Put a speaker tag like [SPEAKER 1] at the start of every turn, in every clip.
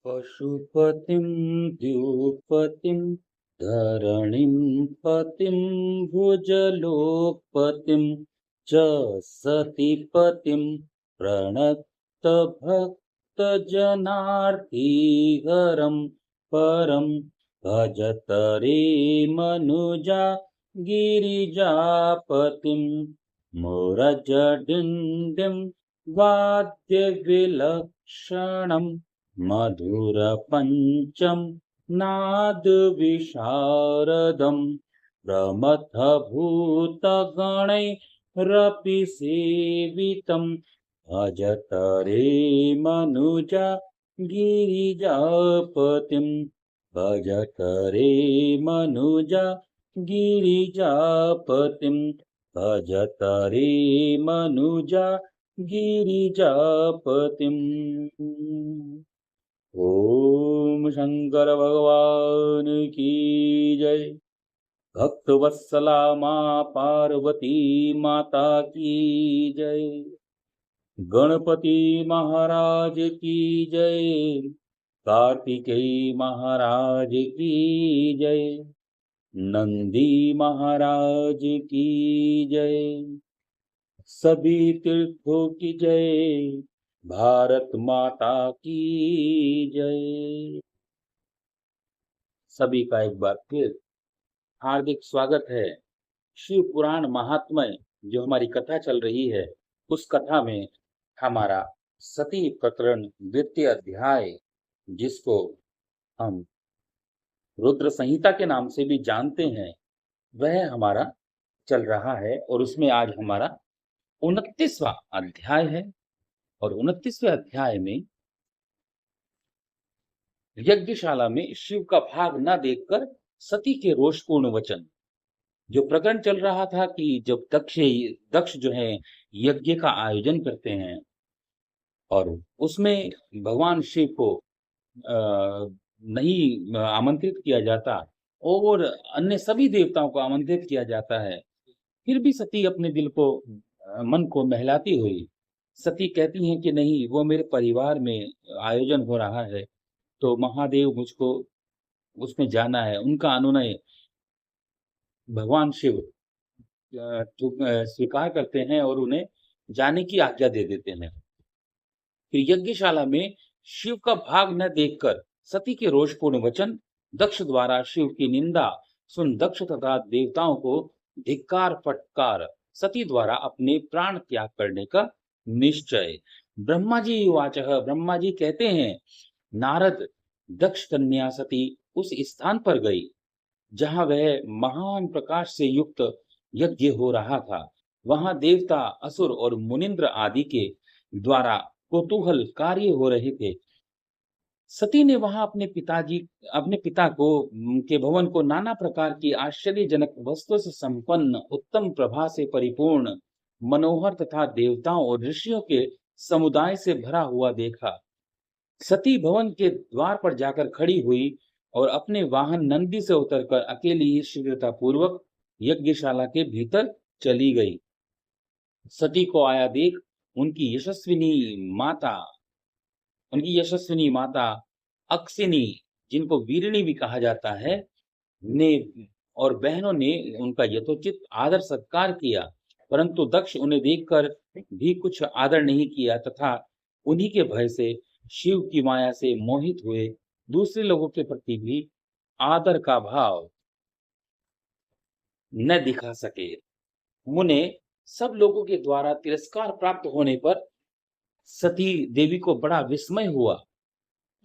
[SPEAKER 1] पशुपतिं द्युपतिं धरणिं पतिं भुजलोकपतिं च सतिपतिं प्रणतभक्तजनार्तिहरं परं भजत रे मनुजा गिरिजापतिं मुरजडिण्डिं वाद्यविलक्षणं मधुरपञ्चं नादविशारदं प्रमथभूतगणैरपि सेवितं भजत रे मनुजा गिरिजापतिं भजत रे मनुजा गिरिजापतिं भजत रे मनुजा गिरिजापतिम्। ओम शंकर भगवान की जय। भक्तवत्सला माँ पार्वती माता की जय। गणपति महाराज की जय। कार्तिकेय महाराज की जय। नंदी महाराज की जय। सभी तीर्थों की जय। भारत माता की जय। सभी का एक बार फिर हार्दिक स्वागत है। शिव पुराण महात्म्य जो हमारी कथा चल रही है, उस कथा में हमारा सती प्रकरण द्वितीय अध्याय, जिसको हम रुद्र संहिता के नाम से भी जानते हैं, वह हमारा चल रहा है। और उसमें आज हमारा 29वां अध्याय है। और 29वें अध्याय में यज्ञशाला में शिव का भाग न देखकर सती के रोषपूर्ण वचन, जो प्रकरण चल रहा था कि जब दक्ष जो है यज्ञ का आयोजन करते हैं और उसमें भगवान शिव को नहीं आमंत्रित किया जाता और अन्य सभी देवताओं को आमंत्रित किया जाता है, फिर भी सती अपने दिल को मन को बहलाती हुई सती कहती हैं कि नहीं, वो मेरे परिवार में आयोजन हो रहा है तो महादेव मुझको उसमें जाना है। उनका अनुनय भगवान शिव स्वीकार करते हैं और उन्हें जाने की आज्ञा दे देते हैं। फिर यज्ञशाला में शिव का भाग न देखकर सती के रोषपूर्ण वचन, दक्ष द्वारा शिव की निंदा सुन दक्ष तथा देवताओं को धिक्कार फटकार सती द्वारा अपने प्राण त्याग करने का निश्चय। ब्रह्मा जी उवाच, ब्रह्मा जी कहते हैं, नारद, दक्ष कन्या सती उस स्थान पर गई जहां वह महान प्रकाश से युक्त यज्ञ हो रहा था। वहां देवता, असुर और मुनिंद्र आदि के द्वारा कौतूहल कार्य हो रहे थे। सती ने वहां अपने पिता को के भवन को नाना प्रकार की आश्चर्यजनक वस्तुओं से संपन्न, उत्तम प्रभा से परिपूर्ण, मनोहर तथा देवताओं और ऋषियों के समुदाय से भरा हुआ देखा। सती भवन के द्वार पर जाकर खड़ी हुई और अपने वाहन नंदी से उतरकर अकेली ही शीघ्रता पूर्वक यज्ञशाला के भीतर चली गई। सती को आया देख उनकी यशस्विनी माता अक्सिनी, जिनको वीरिणी भी कहा जाता है, ने और बहनों ने उनका यथोचित आदर सत्कार किया, परंतु दक्ष उन्हें देखकर भी कुछ आदर नहीं किया तथा उन्हीं के भय से, शिव की माया से मोहित हुए दूसरे लोगों के प्रति भी आदर का भाव न दिखा सके। उन्हें सब लोगों के द्वारा तिरस्कार प्राप्त होने पर सती देवी को बड़ा विस्मय हुआ,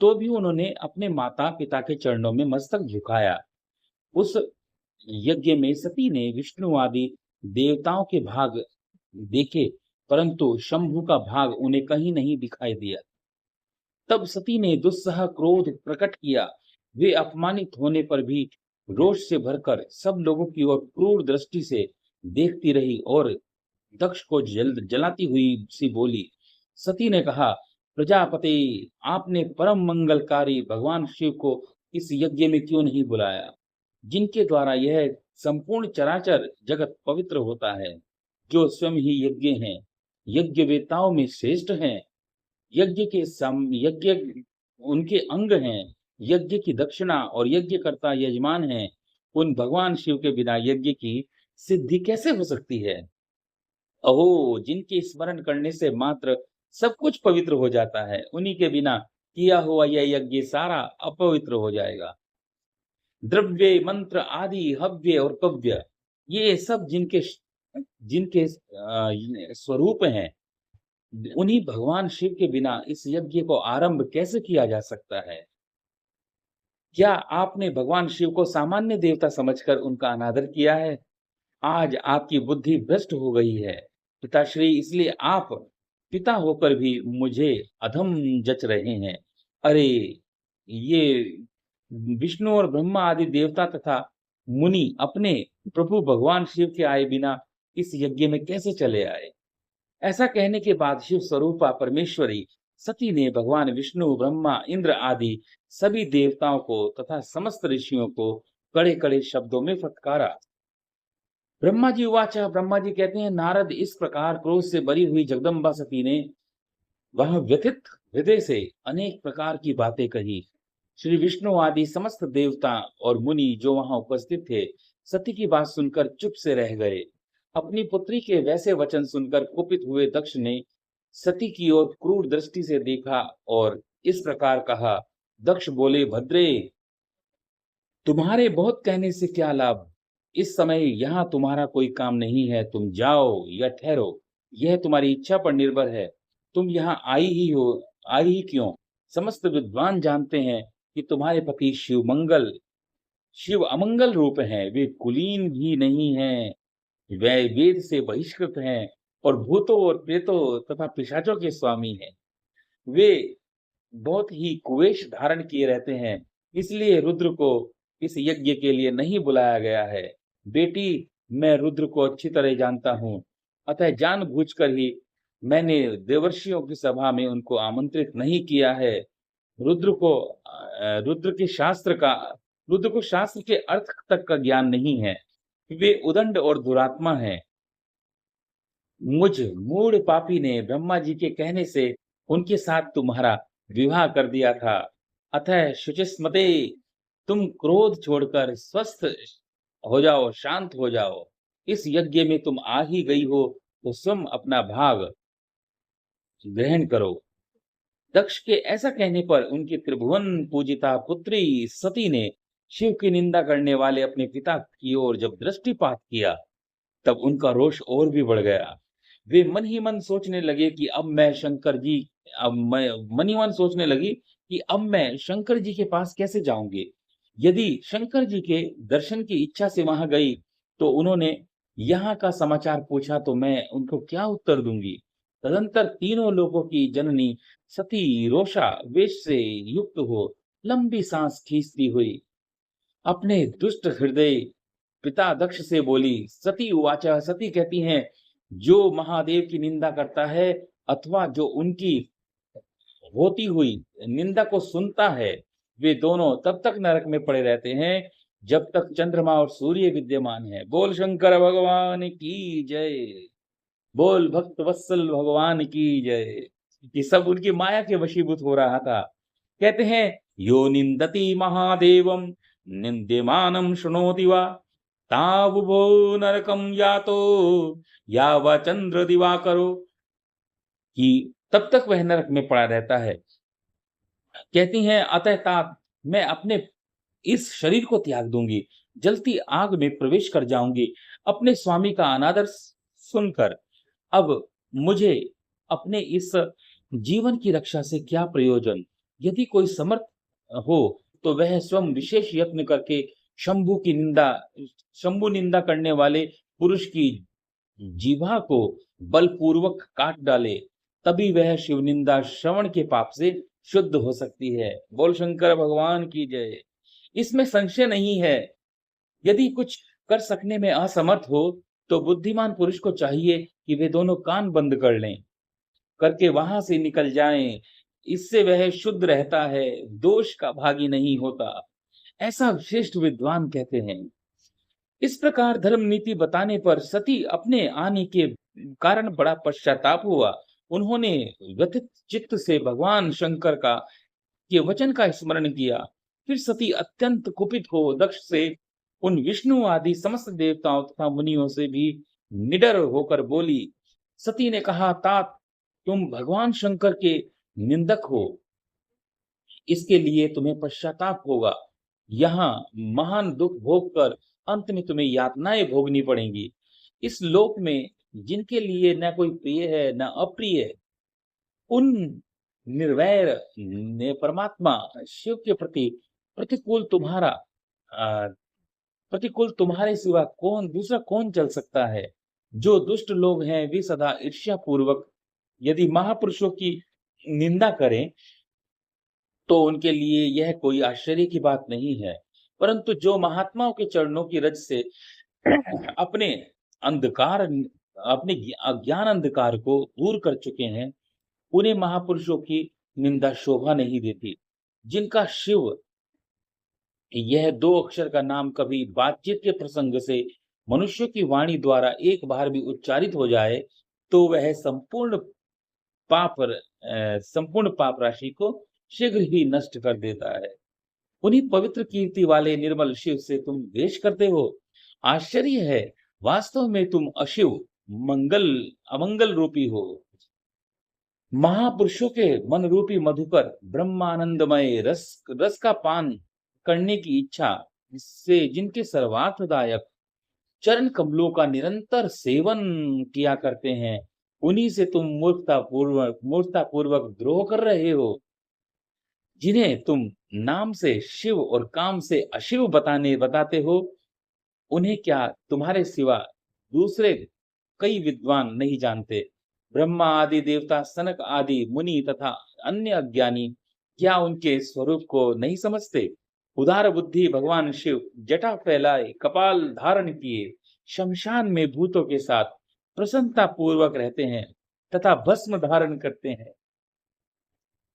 [SPEAKER 1] तो भी उन्होंने अपने माता पिता के चरणों में मस्तक झुकाया। उस यज्ञ में सती ने विष्णु आदि देवताओं के भाग देखे, परंतु शंभु का भाग उन्हें कहीं नहीं दिखाई दिया। तब सती ने दुस्सह क्रोध प्रकट किया। वे अपमानित होने पर भी रोष से भरकर सब लोगों की ओर क्रूर दृष्टि से देखती रही और दक्ष को जलाती हुई सी बोली। सती ने कहा, प्रजापति, आपने परम मंगलकारी भगवान शिव को इस यज्ञ में क्यों नहीं बुलाया, जिनके द्वारा यह संपूर्ण चराचर जगत पवित्र होता है, जो स्वयं ही यज्ञ हैं, यज्ञ वेताओं में श्रेष्ठ हैं। यज्ञ उनके अंग हैं, यज्ञ की दक्षिणा और यज्ञकर्ता यजमान हैं, उन भगवान शिव के बिना यज्ञ की सिद्धि कैसे हो सकती है? अहो! जिनके स्मरण करने से मात्र सब कुछ पवित्र हो जाता है, उन्हीं के बिना किया हुआ यह यज्ञ सारा अपवित्र हो जाएगा। द्रव्य, मंत्र आदि हव्य और कव्य, ये सब जिनके स्वरूप हैं, उन्हीं भगवान शिव के बिना इस यज्ञ को आरंभ कैसे किया जा सकता है? क्या आपने भगवान शिव को सामान्य देवता समझकर उनका अनादर किया है? आज आपकी बुद्धि भ्रष्ट हो गई है। पिताश्री, इसलिए आप पिता होकर भी मुझे अधम जच रहे हैं। अरे! ये विष्णु और ब्रह्मा आदि देवता तथा मुनि अपने प्रभु भगवान शिव के आए बिना इस यज्ञ में कैसे चले आए? ऐसा कहने के बाद शिव स्वरूपा परमेश्वरी सती ने भगवान विष्णु, ब्रह्मा, इंद्र आदि सभी देवताओं को तथा समस्त ऋषियों को कड़े-कड़े शब्दों में फटकारा। ब्रह्मा जी उवाच, ब्रह्मा जी कहते हैं, नारद, इस प्रकार क्रोध से भरी हुई जगदम्बा सती ने वह व्यथित हृदय से अनेक प्रकार की बातें कही। श्री विष्णु आदि समस्त देवता और मुनि जो वहां उपस्थित थे, सती की बात सुनकर चुप से रह गए। अपनी पुत्री के वैसे वचन सुनकर कुपित हुए दक्ष ने सती की ओर क्रूर दृष्टि से देखा और इस प्रकार कहा। दक्ष बोले, भद्रे, तुम्हारे बहुत कहने से क्या लाभ? इस समय यहाँ तुम्हारा कोई काम नहीं है, तुम जाओ या ठहरो, यह तुम्हारी इच्छा पर निर्भर है। तुम यहाँ आई ही क्यों? समस्त विद्वान जानते हैं कि तुम्हारे पति शिव अमंगल रूप हैं, वे कुलीन भी नहीं हैं, वे वेद से बहिष्कृत हैं और भूतों और प्रेतों तथा पिशाचों के स्वामी हैं। वे बहुत ही कुवेश धारण किए रहते हैं, इसलिए रुद्र को इस यज्ञ के लिए नहीं बुलाया गया है। बेटी, मैं रुद्र को अच्छी तरह जानता हूँ, अतः जानबूझकर ही मैंने देवर्षियों की सभा में उनको आमंत्रित नहीं किया है। रुद्र को रुद्र को शास्त्र के अर्थ तक का ज्ञान नहीं है। वे उदंड और दुरात्मा हैं। मुझ मूढ़ पापी ने ब्रह्मा जी के कहने से उनके साथ तुम्हारा विवाह कर दिया था। अतः शुचिस्मते, तुम क्रोध छोड़कर स्वस्थ हो जाओ, शांत हो जाओ। इस यज्ञ में तुम आ ही गई हो तो स्वयं अपना भाग ग्रहण करो। दक्ष के ऐसा कहने पर उनकी त्रिभुवन पूजिता पुत्री सती ने शिव की निंदा करने वाले अपने पिता की ओर जब दृष्टिपात किया, तब उनका रोष और भी बढ़ गया। वे मन ही मन सोचने लगे कि मन ही मन सोचने लगी कि अब मैं शंकर जी के पास कैसे जाऊंगी। यदि शंकर जी के दर्शन की इच्छा से वहां गई तो उन्होंने यहाँ का समाचार पूछा तो मैं उनको क्या उत्तर दूंगी। तदंतर तीनों लोगों की जननी सती रोषा वेश से युक्त हो लंबी सांस खींचती हुई अपने दुष्ट हृदय पिता दक्ष से बोली। सती उवाचा, सती कहती हैं, जो महादेव की निंदा करता है अथवा जो उनकी होती हुई निंदा को सुनता है, वे दोनों तब तक नरक में पड़े रहते हैं जब तक चंद्रमा और सूर्य विद्यमान है। बोल शंकर भगवान की जय। बोल भक्त वत्सल भगवान की जय। ये सब उनकी माया के वशीभूत हो रहा था। कहते हैं, यो निंदति महादेवम निंद्यमानं शृणोति वा तावुभो नरकं यातो यावा चंद्र दिवाकरो, कि तब तक वह नरक में पड़ा रहता है। कहती हैं, अतः तात मैं अपने इस शरीर को त्याग दूंगी, जलती आग में प्रवेश कर जाऊंगी। अपने स्वामी का अनादर सुनकर अब मुझे अपने इस जीवन की रक्षा से क्या प्रयोजन? यदि कोई समर्थ हो तो वह स्वयं विशेष यत्न करके शंभु निंदा करने वाले पुरुष की जीवा को बलपूर्वक काट डाले, तभी वह शिव निंदा श्रवण के पाप से शुद्ध हो सकती है। बोल शंकर भगवान की जय। इसमें संशय नहीं है। यदि कुछ कर सकने में असमर्थ हो तो बुद्धिमान पुरुष को चाहिए कि वे दोनों कान बंद कर लें, करके वहां से निकल जाएं। इससे वह शुद्ध रहता है, दोष का भागी नहीं होता, ऐसा श्रेष्ठ विद्वान कहते हैं। इस प्रकार धर्म नीति बताने पर सती अपने आने के कारण बड़ा पश्चाताप हुआ। उन्होंने व्यथित चित्त से भगवान शंकर का के वचन का स्मरण किया। फिर सती अत्यंत कुपित हो दक्ष से, उन विष्णु आदि समस्त देवताओं तथा मुनियों से भी निडर होकर बोली। सती ने कहा, तात, तुम भगवान शंकर के निंदक हो, इसके लिए तुम्हें पश्चाताप होगा। यहाँ महान दुख भोग कर अंत में तुम्हें यातनाएं भोगनी पड़ेंगी। इस लोक में जिनके लिए न कोई प्रिय है न अप्रिय, उन निर्वैर ने परमात्मा शिव के प्रति प्रतिकूल तुम्हारा अ, प्रतिकूल तुम्हारे सिवा दूसरा कौन चल सकता है। जो दुष्ट लोग हैं वे सदा ईर्ष्या पूर्वक यदि महापुरुषों की निंदा करें तो उनके लिए यह कोई आश्चर्य की बात नहीं है। परंतु जो महात्माओं के चरणों की रज से अपने अंधकार अपने अज्ञान अंधकार को दूर कर चुके हैं, उन्हें महापुरुषों की निंदा शोभा नहीं देती। जिनका शिव यह दो अक्षर का नाम कभी बातचीत के प्रसंग से मनुष्य की वाणी द्वारा एक बार भी उच्चारित हो जाए, तो वह संपूर्ण पाप राशि को शीघ्र ही नष्ट कर देता है। उन्हीं पवित्र कीर्ति वाले निर्मल शिव से तुम द्वेष करते हो। आश्चर्य है, वास्तव में तुम अशिव अमंगल रूपी हो। महापुरुषों के मन रूपी मधुकर ब्रह्मानंदमय रस का पान करने की इच्छा से जिनके सर्वार्थदायक चरण कमलों का निरंतर सेवन किया करते हैं, उन्हीं से तुम मूर्खता पूर्वक द्रोह कर रहे हो। जिन्हें तुम नाम से शिव और काम से अशिव बताते हो, उन्हें क्या तुम्हारे सिवा दूसरे कई विद्वान नहीं जानते। ब्रह्मा आदि देवता, सनक आदि मुनि तथा अन्य अज्ञानी क्या उनके स्वरूप को नहीं समझते। उदार बुद्धि भगवान शिव जटा फैलाए, कपाल धारण किए, शमशान में भूतों के साथ प्रसन्नता पूर्वक रहते हैं तथा भस्म धारण करते हैं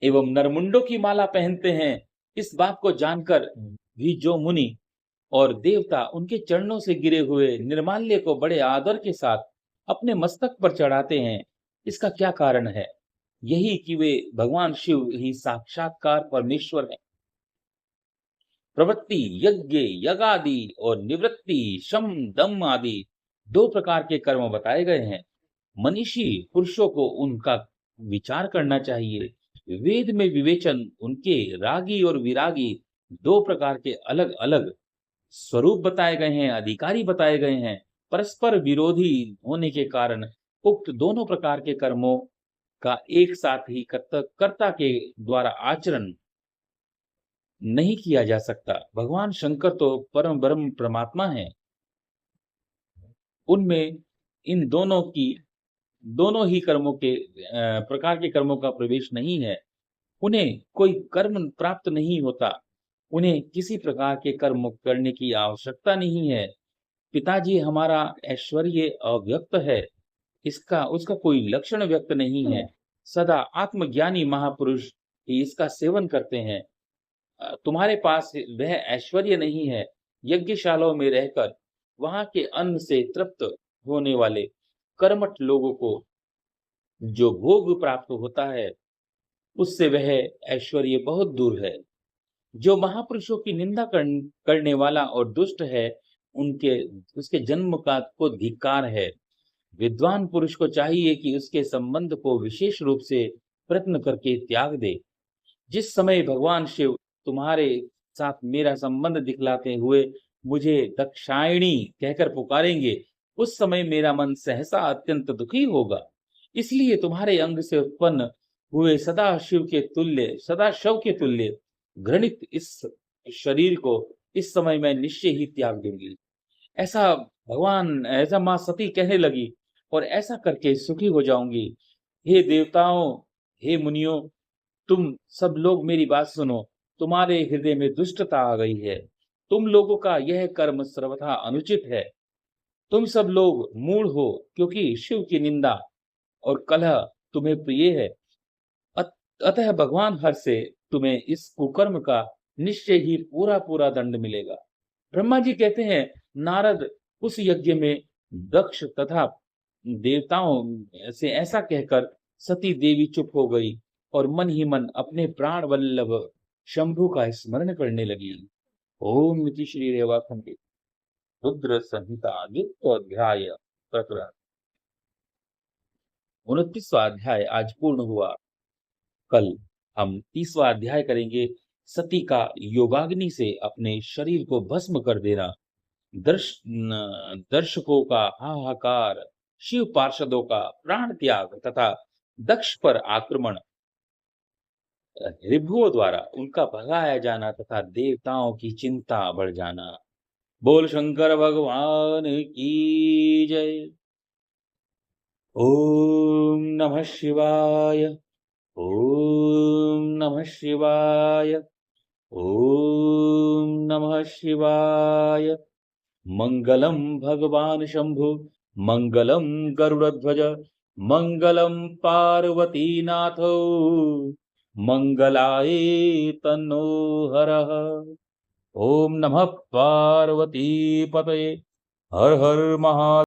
[SPEAKER 1] एवं नरमुंडों की माला पहनते हैं। इस बात को जानकर भी जो मुनि और देवता उनके चरणों से गिरे हुए निर्माल्य को बड़े आदर के साथ अपने मस्तक पर चढ़ाते हैं, इसका क्या कारण है? यही कि वे भगवान शिव ही साक्षात्कार परमेश्वर हैं। प्रवृत्ति, यज्ञ, यज्ञादि और निवृत्ति, शम दम आदि दो प्रकार के कर्म बताए गए हैं। मनीषी पुरुषों को उनका विचार करना चाहिए। वेद में विवेचन उनके रागी और विरागी दो प्रकार के अलग अलग स्वरूप बताए गए हैं, अधिकारी बताए गए हैं। परस्पर विरोधी होने के कारण उक्त दोनों प्रकार के कर्मों का एक साथ ही कर्ता के द्वारा आचरण नहीं किया जा सकता। भगवान शंकर तो परम ब्रह्म परमात्मा है, उनमें इन दोनों ही कर्मों के प्रकार के कर्मों का प्रवेश नहीं है। उन्हें कोई कर्म प्राप्त नहीं होता, उन्हें किसी प्रकार के कर्म करने की आवश्यकता नहीं है। पिताजी हमारा ऐश्वर्य अव्यक्त है, उसका कोई लक्षण व्यक्त नहीं है। सदा आत्मज्ञानी महापुरुष ही इसका सेवन करते हैं। तुम्हारे पास वह ऐश्वर्य नहीं है। यज्ञशालाओं में रहकर वहां के अन्न से तृप्त होने वाले कर्मठ लोगों को जो भोग प्राप्त होता है, उससे वह ऐश्वर्य बहुत दूर है। जो महापुरुषों की निंदा करने वाला और दुष्ट है, उसके जन्म का को धिक्कार है। विद्वान पुरुष को चाहिए कि उसके संबंध को विशेष रूप से प्रयत्न करके त्याग दे। जिस समय भगवान शिव तुम्हारे साथ मेरा संबंध दिखलाते हुए मुझे दक्षायणी कहकर पुकारेंगे, उस समय मेरा मन सहसा अत्यंत दुखी होगा। इसलिए तुम्हारे अंग से उत्पन्न हुए सदा शव के तुल्य घृणित इस शरीर को इस समय मैं निश्चय ही त्याग दूंगी। ऐसा मां सती कहने लगी और ऐसा करके सुखी हो जाऊंगी। हे देवताओं, हे मुनियों, तुम सब लोग मेरी बात सुनो। तुम्हारे हृदय में दुष्टता आ गई है। तुम लोगों का यह कर्म सर्वथा अनुचित है। तुम सब लोग मूढ़ हो, क्योंकि शिव की निंदा और कलह तुम्हें प्रिय है। अतः भगवान हर से तुम्हें इस कुकर्म का निश्चय ही पूरा दंड मिलेगा। ब्रह्मा जी कहते हैं, नारद उस यज्ञ में दक्ष तथा देवताओं से ऐसा कहकर सती देवी चुप हो गई और मन ही मन अपने प्राण वल्लभ शंभु का स्मरण करने लगी। ओम इति श्री रेवाखंडे रुद्र संहिता द्वितीय अध्याय प्रकरण 29वां अध्याय आज पूर्ण हुआ। कल हम 30वां अध्याय करेंगे। सती का योगाग्नि से अपने शरीर को भस्म कर देना, दर्शकों का हाहाकार, शिव पार्षदों का प्राण त्याग तथा दक्ष पर आक्रमण, ऋभुओं द्वारा उनका भगाया जाना तथा देवताओं की चिंता बढ़ जाना। बोल शंकर भगवान की जय। ओम नमः शिवाय। ओम नमः शिवाय। ओम नमः शिवाय। मंगलम भगवान शंभु, मंगलम गरुड़ध्वज, मंगलम पार्वतीनाथो, मंगलाय तन्नो हरः। ओम नमः पार्वती पतये। हर हर महा